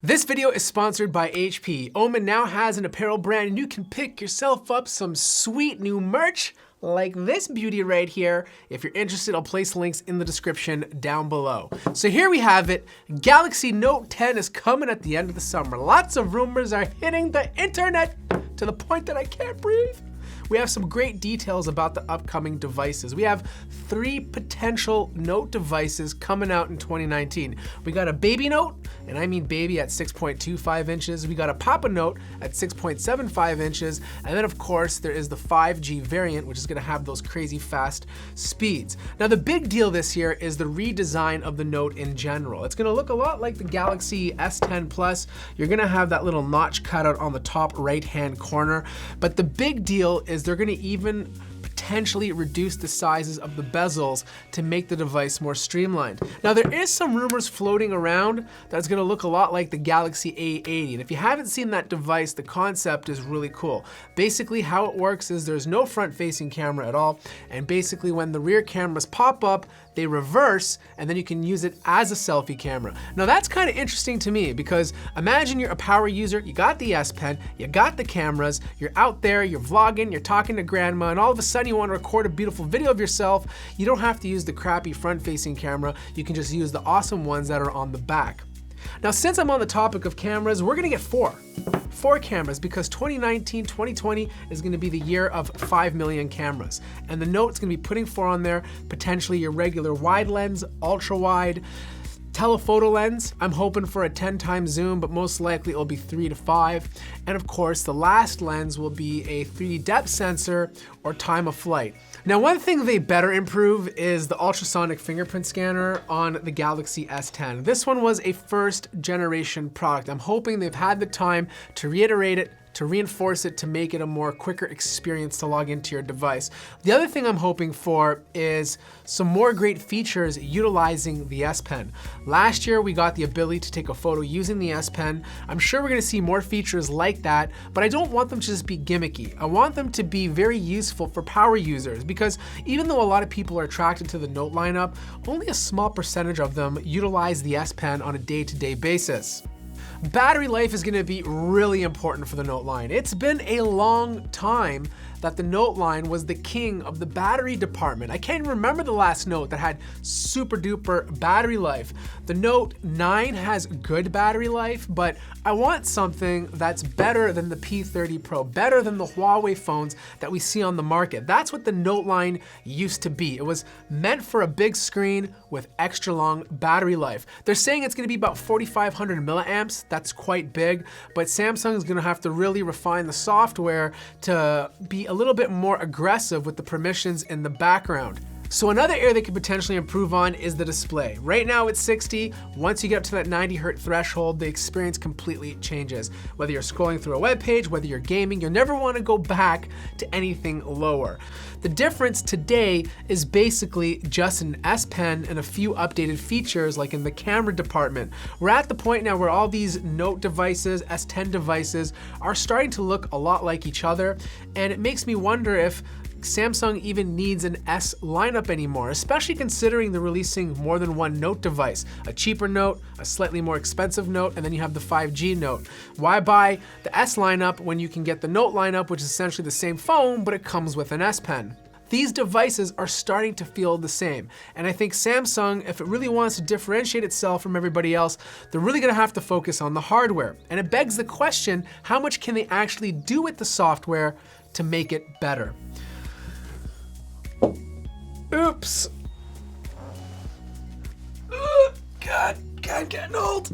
This video is sponsored by HP. Omen now has an apparel brand and you can pick yourself up some sweet new merch like this beauty right here. If you're interested, I'll place links in the description down below. So here we have it. Galaxy Note 10 is coming at the end of the summer. Lots of rumors are hitting the internet to the point that I can't breathe. We have some great details about the upcoming devices. We have 3 potential Note devices coming out in 2019. We got a baby Note, and I mean baby at 6.25 inches. We got a Papa Note at 6.75 inches. And then of course, there is the 5G variant, which is gonna have those crazy fast speeds. Now the big deal this year is the redesign of the Note in general. It's gonna look a lot like the Galaxy S10 Plus. You're gonna have that little notch cutout on the top right-hand corner. But the big deal is they're gonna even potentially reduce the sizes of the bezels to make the device more streamlined. Now there is some rumors floating around that's gonna look a lot like the Galaxy A80. And if you haven't seen that device, the concept is really cool. Basically how it works is there's no front-facing camera at all. And basically when the rear cameras pop up, they reverse, and then you can use it as a selfie camera. Now that's kind of interesting to me because imagine you're a power user, you got the S Pen, you got the cameras, you're out there, you're vlogging, you're talking to grandma, and all of a sudden you want to record a beautiful video of yourself. You don't have to use the crappy front-facing camera, you can just use the awesome ones that are on the back. Now since I'm on the topic of cameras, we're gonna get four cameras because 2019, 2020 is gonna be the year of 5 million cameras. And the Note's gonna be putting 4 on there, potentially your regular wide lens, ultra wide, telephoto lens. I'm hoping for a 10 times zoom, but most likely it'll be 3 to 5. And of course, the last lens will be a 3D depth sensor or time of flight. Now, one thing they better improve is the ultrasonic fingerprint scanner on the Galaxy S10. This one was a first generation product. I'm hoping they've had the time to reiterate it, to reinforce it, to make it a more quicker experience to log into your device. The other thing I'm hoping for is some more great features utilizing the S Pen. Last year, we got the ability to take a photo using the S Pen. I'm sure we're gonna see more features like that, but I don't want them to just be gimmicky. I want them to be very useful for power users because even though a lot of people are attracted to the Note lineup, only a small percentage of them utilize the S Pen on a day-to-day basis. Battery life is gonna be really important for the Note line. It's been a long time that the Note line was the king of the battery department. I can't remember the last Note that had super duper battery life. The Note 9 has good battery life, but I want something that's better than the P30 Pro, better than the Huawei phones that we see on the market. That's what the Note line used to be. It was meant for a big screen with extra long battery life. They're saying it's gonna be about 4,500 milliamps. That's quite big, but Samsung is gonna have to really refine the software to be a little bit more aggressive with the permissions in the background. So another area they could potentially improve on is the display. Right now it's 60. Once you get up to that 90 Hz threshold, the experience completely changes. Whether you're scrolling through a web page, whether you're gaming, you'll never want to go back to anything lower. The difference today is basically just an S Pen and a few updated features like in the camera department. We're at the point now where all these Note devices, S10 devices, are starting to look a lot like each other, and it makes me wonder if Samsung even needs an S lineup anymore, especially considering they're releasing more than one Note device. A cheaper Note, a slightly more expensive Note, and then you have the 5G Note. Why buy the S lineup when you can get the Note lineup, which is essentially the same phone, but it comes with an S Pen? These devices are starting to feel the same. And I think Samsung, if it really wants to differentiate itself from everybody else, they're really gonna have to focus on the hardware. And it begs the question, how much can they actually do with the software to make it better? Oops. God, getting old.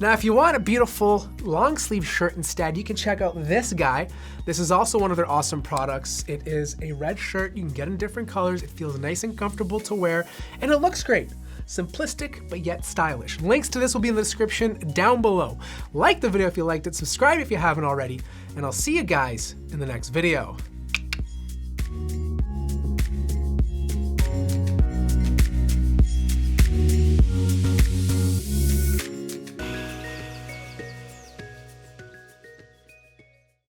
Now, if you want a beautiful long sleeve shirt instead, you can check out this guy. This is also one of their awesome products. It is a red shirt. You can get in different colors. It feels nice and comfortable to wear, and it looks great. Simplistic, but yet stylish. Links to this will be in the description down below. Like the video if you liked it, subscribe if you haven't already, and I'll see you guys in the next video.